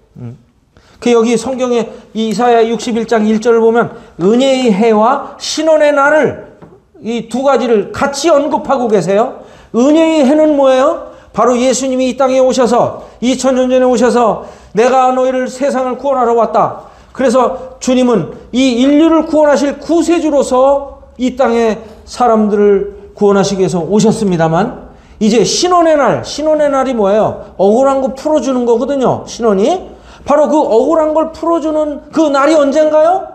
그 여기 성경에 이사야 61장 1절을 보면 은혜의 해와 신원의 날을 이 두 가지를 같이 언급하고 계세요. 은혜의 해는 뭐예요? 바로 예수님이 이 땅에 오셔서 2000년 전에 오셔서 내가 너희를 세상을 구원하러 왔다. 그래서 주님은 이 인류를 구원하실 구세주로서 이 땅에 사람들을 구원하시기 위해서 오셨습니다만 이제 신원의 날, 신원의 날이 뭐예요? 억울한 거 풀어주는 거거든요. 신원이. 바로 그 억울한 걸 풀어주는 그 날이 언젠가요?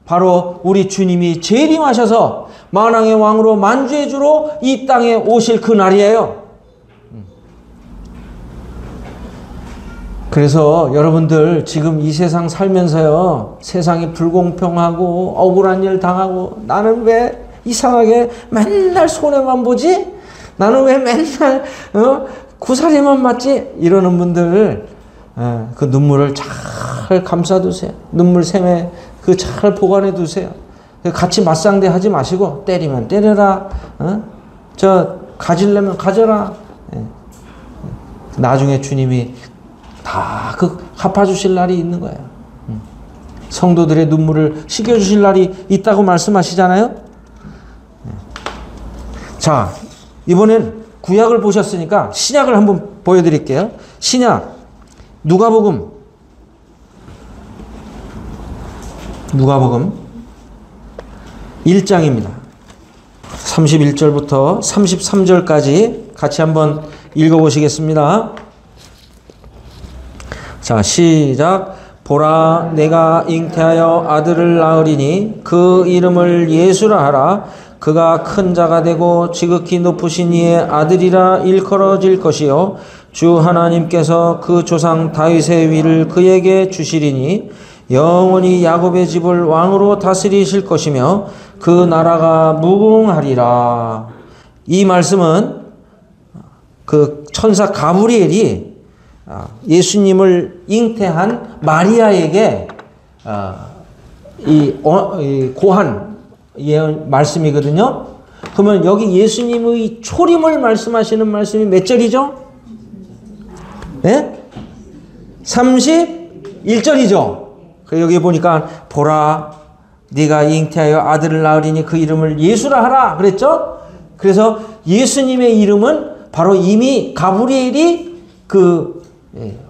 바로 우리 주님이 재림하셔서 만왕의 왕으로 만주의 주로 이 땅에 오실 그 날이에요. 그래서 여러분들 지금 이 세상 살면서요. 세상이 불공평하고 억울한 일 당하고 나는 왜 이상하게 맨날 손해만 보지? 나는 왜 맨날 구사리만 맞지? 이러는 분들 그 눈물을 잘 감싸두세요. 눈물 샘에 그 잘 보관해 두세요. 같이 맞상대 하지 마시고 때리면 때려라. 저 가지려면 가져라. 나중에 주님이 다 그 갚아주실 날이 있는 거예요. 성도들의 눈물을 씻겨주실 날이 있다고 말씀하시잖아요. 자, 이번엔 구약을 보셨으니까 신약을 한번 보여드릴게요. 신약 누가복음 1장입니다. 31절부터 33절까지 같이 한번 읽어보시겠습니다. 자, 시작. 보라, 내가 잉태하여 아들을 낳으리니 그 이름을 예수라 하라. 그가 큰 자가 되고 지극히 높으신 이의 아들이라 일컬어질 것이요 주 하나님께서 그 조상 다윗의 위를 그에게 주시리니 영원히 야곱의 집을 왕으로 다스리실 것이며 그 나라가 무궁하리라. 이 말씀은 그 천사 가브리엘이 예수님을 잉태한 마리아에게 이 고한 예언 말씀이거든요. 그러면 여기 예수님의 초림을 말씀하시는 말씀이 몇 절이죠? 네? 31절이죠. 여기 보니까 보라, 네가 잉태하여 아들을 낳으리니 그 이름을 예수라 하라 그랬죠? 그래서 예수님의 이름은 바로 이미 가브리엘이 그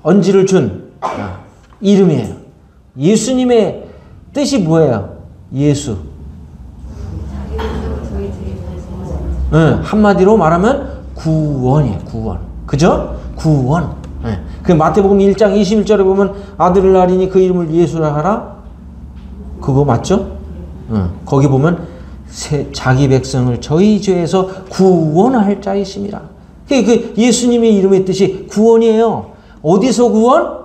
언지를 준 이름이에요. 예수님의 뜻이 뭐예요? 예수. 한마디로 말하면 구원이에요. 구원. 그죠? 구원. 그 마태복음 1장 21절에 보면 아들을 낳으리니 그 이름을 예수라 하라. 그거 맞죠? 거기 보면 자기 백성을 저희 죄에서 구원할 자이심이라. 그 예수님의 이름의 뜻이 구원이에요. 어디서 구원?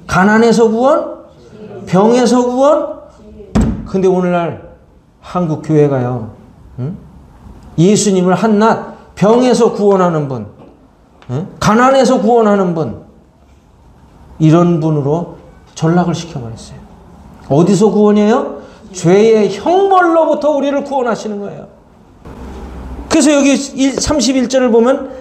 가난에서 구원? 병에서 구원? 근데 오늘날 한국 교회가요. 예수님을 한낱 병에서 구원하는 분, 가난에서 구원하는 분, 이런 분으로 전락을 시켜버렸어요. 어디서 구원이에요? 죄의 형벌로부터 우리를 구원하시는 거예요. 그래서 여기 31절을 보면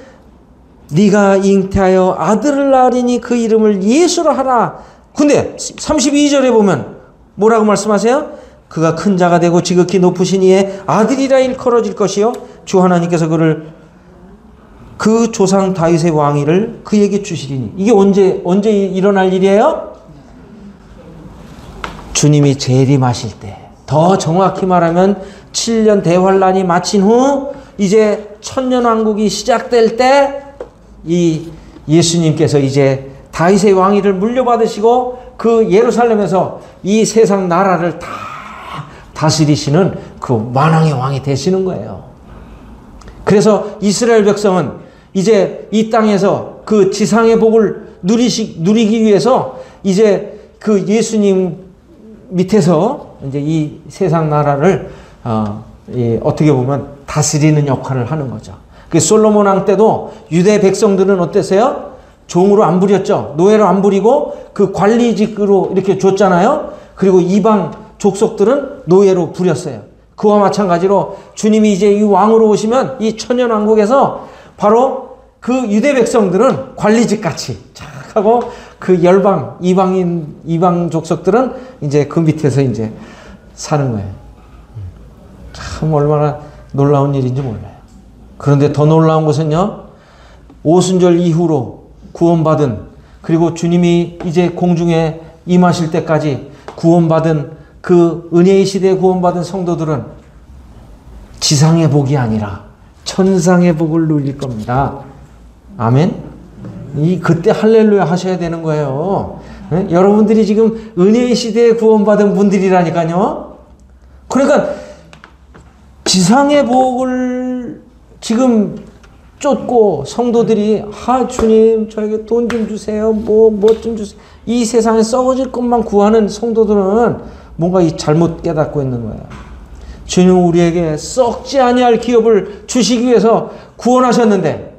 네가 잉태하여 아들을 낳으리니 그 이름을 예수라 하라. 근데 32절에 보면 뭐라고 말씀하세요? 그가 큰 자가 되고 지극히 높으신 이의 아들이라 일컬어질 것이요 주 하나님께서 그를 그 조상 다윗의 왕위를 그에게 주시리니. 이게 언제 일어날 일이에요? 주님이 재림하실 때. 더 정확히 말하면 7년 대환란이 마친 후 이제 천년왕국이 시작될 때 이 예수님께서 이제 다윗의 왕위를 물려받으시고 그 예루살렘에서 이 세상 나라를 다 다스리시는 그 만왕의 왕이 되시는 거예요. 그래서 이스라엘 백성은 이제 이 땅에서 그 지상의 복을 누리기 위해서 이제 그 예수님 밑에서 이제 이 세상 나라를 어떻게 보면 다스리는 역할을 하는 거죠. 그 솔로몬 왕 때도 유대 백성들은 어땠어요? 종으로 안 부렸죠. 노예로 안 부리고 그 관리직으로 이렇게 줬잖아요. 그리고 이방 족속들은 노예로 부렸어요. 그와 마찬가지로 주님이 이제 이 왕으로 오시면 이 천년왕국에서 바로 그 유대 백성들은 관리직 같이 착 하고 그 열방 이방 족속들은 이제 그 밑에서 이제 사는 거예요. 참 얼마나 놀라운 일인지 몰라요. 그런데 더 놀라운 것은요, 오순절 이후로 구원받은, 그리고 주님이 이제 공중에 임하실 때까지 구원받은 그 은혜의 시대에 구원받은 성도들은 지상의 복이 아니라 천상의 복을 누릴 겁니다. 아멘. 그때 할렐루야 하셔야 되는 거예요. 네? 여러분들이 지금 은혜의 시대에 구원받은 분들이라니까요. 그러니까 지상의 복을 지금 쫓고 성도들이 주님 저에게 돈 좀 주세요. 뭐 좀 주세요. 이 세상에 썩어질 것만 구하는 성도들은 뭔가 잘못 깨닫고 있는 거예요. 주님 우리에게 썩지 아니할 기업을 주시기 위해서 구원하셨는데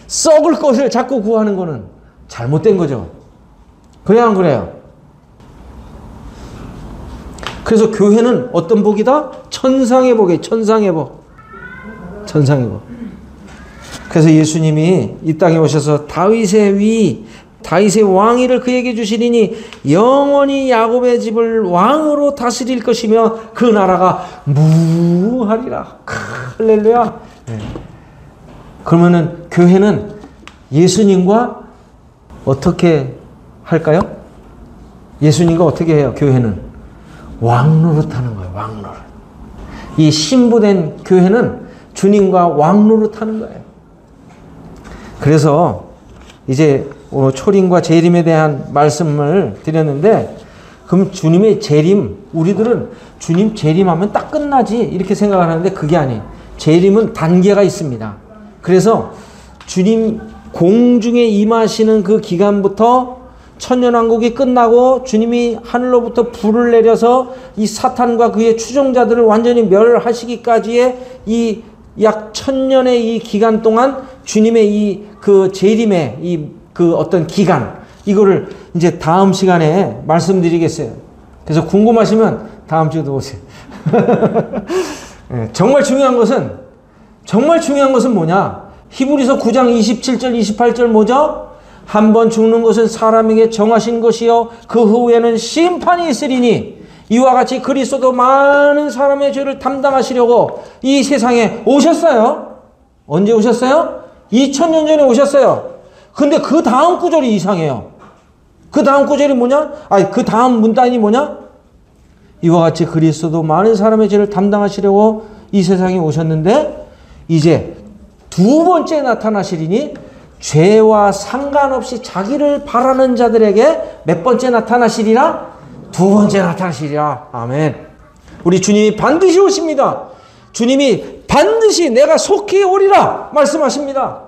썩을 것을 자꾸 구하는 거는 잘못된 거죠. 그래야 안 그래요? 그래서 교회는 어떤 복이다? 천상의 복이에요. 천상의 복. 천상의 복. 그래서 예수님이 이 땅에 오셔서 다윗의 왕위를 그에게 주시리니 영원히 야곱의 집을 왕으로 다스릴 것이며 그 나라가 무하리라. 할렐루야. 네. 그러면은 교회는 예수님과 어떻게 할까요? 예수님과 어떻게 해요? 교회는 왕노릇하는 거예요. 왕노릇. 이 신부된 교회는 주님과 왕노릇하는 거예요. 그래서 이제 오늘 초림과 재림에 대한 말씀을 드렸는데, 그럼 주님의 재림, 우리들은 주님 재림하면 딱 끝나지 이렇게 생각을 하는데 그게 아니에요. 재림은 단계가 있습니다. 그래서 주님 공중에 임하시는 그 기간부터 천년왕국이 끝나고 주님이 하늘로부터 불을 내려서 이 사탄과 그의 추종자들을 완전히 멸하시기까지의 이 약 1000년의 이 기간 동안 주님의 이 그 재림의 이 그 어떤 기간, 이거를 이제 다음 시간에 말씀드리겠어요. 그래서 궁금하시면 다음 주에도 오세요. 네, 정말 중요한 것은 뭐냐? 히브리서 9장 27절 28절 뭐죠? 한 번 죽는 것은 사람에게 정하신 것이요 그 후에는 심판이 있으리니 이와 같이 그리스도도 많은 사람의 죄를 담당하시려고 이 세상에 오셨어요. 언제 오셨어요? 2000년 전에 오셨어요. 근데 그 다음 구절이 이상해요. 그 다음 구절이 뭐냐? 그 다음 문단이 뭐냐? 이와 같이 그리스도도 많은 사람의 죄를 담당하시려고 이 세상에 오셨는데 이제 두 번째 나타나시리니 죄와 상관없이 자기를 바라는 자들에게 몇 번째 나타나시리라? 두 번째 나타나시리라. 아멘. 우리 주님이 반드시 오십니다. 주님이 반드시 내가 속히 오리라 말씀하십니다.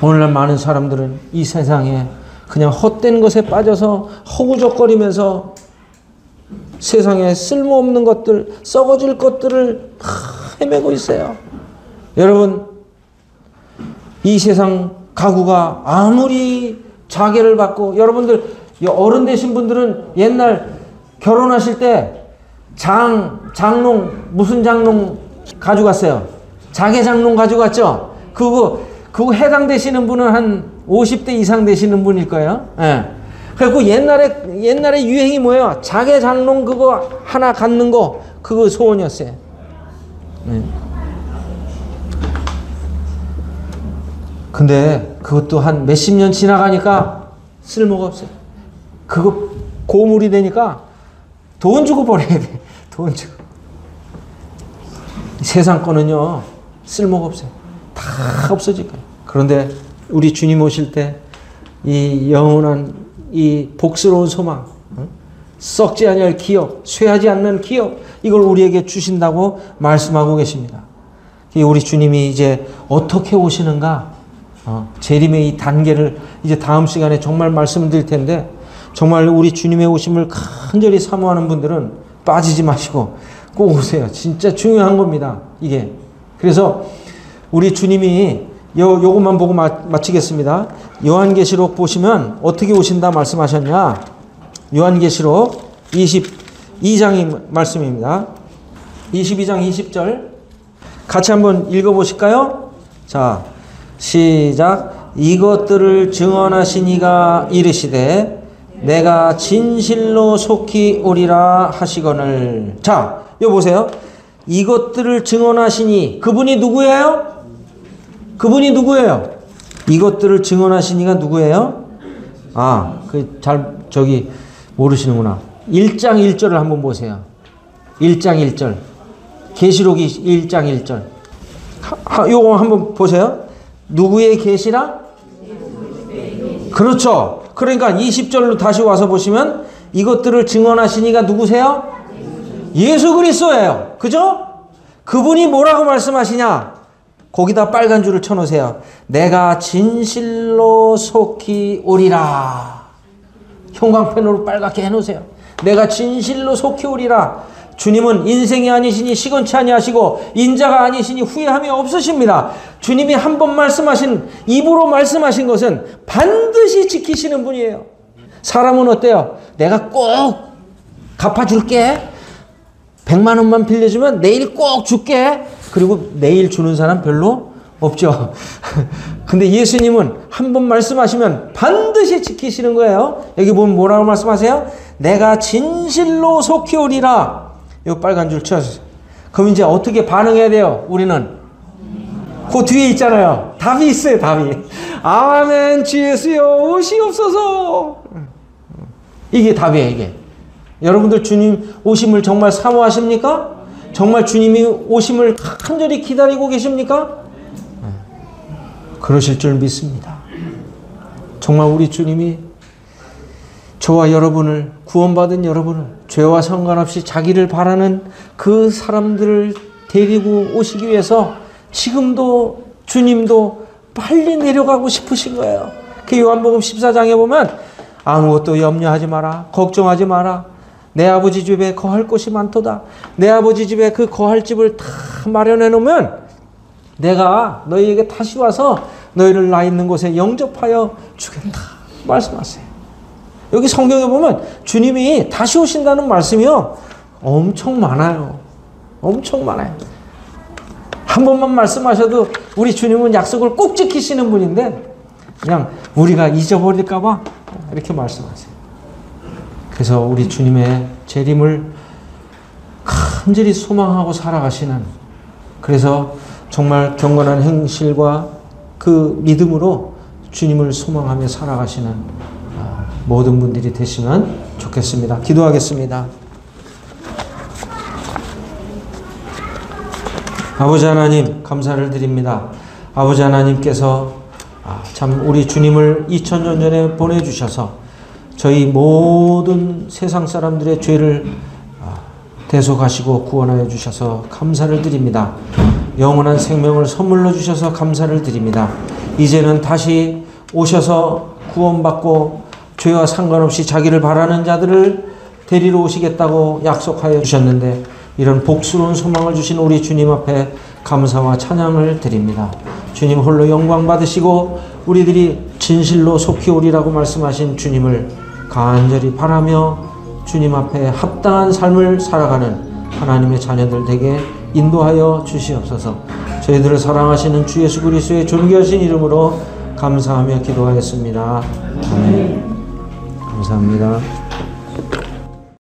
오늘날 많은 사람들은 이 세상에 그냥 헛된 것에 빠져서 허구적거리면서 세상에 쓸모없는 것들, 썩어질 것들을 헤매고 있어요. 여러분, 이 세상 가구가 아무리 자개를 받고, 여러분들 어른 되신 분들은 옛날 결혼하실 때 장롱, 무슨 장롱 가져갔어요? 자개 장롱 가져갔죠? 그거 해당되시는 분은 한 50대 이상 되시는 분일 거예요. 예. 그리고 옛날에 유행이 뭐예요? 자개 장롱 그거 하나 갖는 거, 그거 소원이었어요. 예. 근데 그것도 한 몇십 년 지나가니까 쓸모가 없어요. 그거 고물이 되니까 돈 주고 버려야 돼. 돈 주고. 세상 거는요, 쓸모가 없어요. 다 없어질 거예요. 그런데 우리 주님 오실 때 이 영원한 이 복스러운 소망, 썩지 아니할 기업, 쇠하지 않는 기업, 이걸 우리에게 주신다고 말씀하고 계십니다. 우리 주님이 이제 어떻게 오시는가, 재림의 이 단계를 이제 다음 시간에 정말 말씀드릴 텐데, 정말 우리 주님의 오심을 간절히 사모하는 분들은 빠지지 마시고 꼭 오세요. 진짜 중요한 겁니다, 이게. 그래서 우리 주님이 요것만 보고 마치겠습니다. 요한계시록 보시면 어떻게 오신다 말씀하셨냐? 요한계시록 22장의 말씀입니다. 22장 20절 같이 한번 읽어보실까요? 자, 시작. 이것들을 증언하신 이가 이르시되 내가 진실로 속히 오리라 하시거늘. 자, 여기 보세요. 이것들을 증언하시니 그분이 누구예요? 그분이 누구예요? 이것들을 증언하신 이가 누구예요? 저기 모르시는구나. 1장 1절을 한번 보세요. 1장 1절. 계시록 1장 1절. 요거 한번 보세요. 누구의 계시라? 그렇죠. 그러니까 20절로 다시 와서 보시면 이것들을 증언하신 이가 누구세요? 예수 그리스도예요. 그죠? 그분이 뭐라고 말씀하시냐? 거기다 빨간 줄을 쳐놓으세요. 내가 진실로 속히 오리라. 형광펜으로 빨갛게 해놓으세요. 내가 진실로 속히 오리라. 주님은 인생이 아니시니 시건치 아니하시고 인자가 아니시니 후회함이 없으십니다. 주님이 한 번 말씀하신, 입으로 말씀하신 것은 반드시 지키시는 분이에요. 사람은 어때요? 내가 꼭 갚아줄게. 100만 원만 빌려주면 내일 꼭 줄게. 그리고 내일 주는 사람 별로 없죠. 근데 예수님은 한 번 말씀하시면 반드시 지키시는 거예요. 여기 보면 뭐라고 말씀하세요? 내가 진실로 속히 오리라. 이 빨간 줄 쳐주세요. 그럼 이제 어떻게 반응해야 돼요? 우리는 그 뒤에 있잖아요. 답이 있어요. 답이. 아멘. 주 예수여 오시옵소서. 이게 답이에요. 이게. 여러분들 주님 오심을 정말 사모하십니까? 정말 주님이 오심을 간절히 기다리고 계십니까? 그러실 줄 믿습니다. 정말 우리 주님이 저와 여러분을, 구원받은 여러분을 죄와 상관없이 자기를 바라는 그 사람들을 데리고 오시기 위해서 지금도 주님도 빨리 내려가고 싶으신 거예요. 그 요한복음 14장에 보면 아무것도 염려하지 마라. 걱정하지 마라. 내 아버지 집에 거할 곳이 많도다. 내 아버지 집에 그 거할 집을 다 마련해 놓으면 내가 너희에게 다시 와서 너희를 나 있는 곳에 영접하여 주겠다. 말씀하세요. 여기 성경에 보면 주님이 다시 오신다는 말씀이요. 엄청 많아요. 엄청 많아요. 한 번만 말씀하셔도 우리 주님은 약속을 꼭 지키시는 분인데 그냥 우리가 잊어버릴까 봐 이렇게 말씀하세요. 그래서 우리 주님의 재림을 간절히 소망하고 살아가시는, 그래서 정말 경건한 행실과 그 믿음으로 주님을 소망하며 살아가시는 모든 분들이 되시면 좋겠습니다. 기도하겠습니다. 아버지 하나님 감사를 드립니다. 아버지 하나님께서 참 우리 주님을 2000년 전에 보내주셔서 저희 모든 세상 사람들의 죄를 대속하시고 구원하여 주셔서 감사를 드립니다. 영원한 생명을 선물로 주셔서 감사를 드립니다. 이제는 다시 오셔서 구원받고 죄와 상관없이 자기를 바라는 자들을 데리러 오시겠다고 약속하여 주셨는데 이런 복스러운 소망을 주신 우리 주님 앞에 감사와 찬양을 드립니다. 주님 홀로 영광 받으시고 우리들이 진실로 속히 오리라고 말씀하신 주님을 간절히 바라며 주님 앞에 합당한 삶을 살아가는 하나님의 자녀들 되게 인도하여 주시옵소서. 저희들을 사랑하시는 주 예수 그리스도의 존귀하신 이름으로 감사하며 기도하였습니다. 아멘. 감사합니다.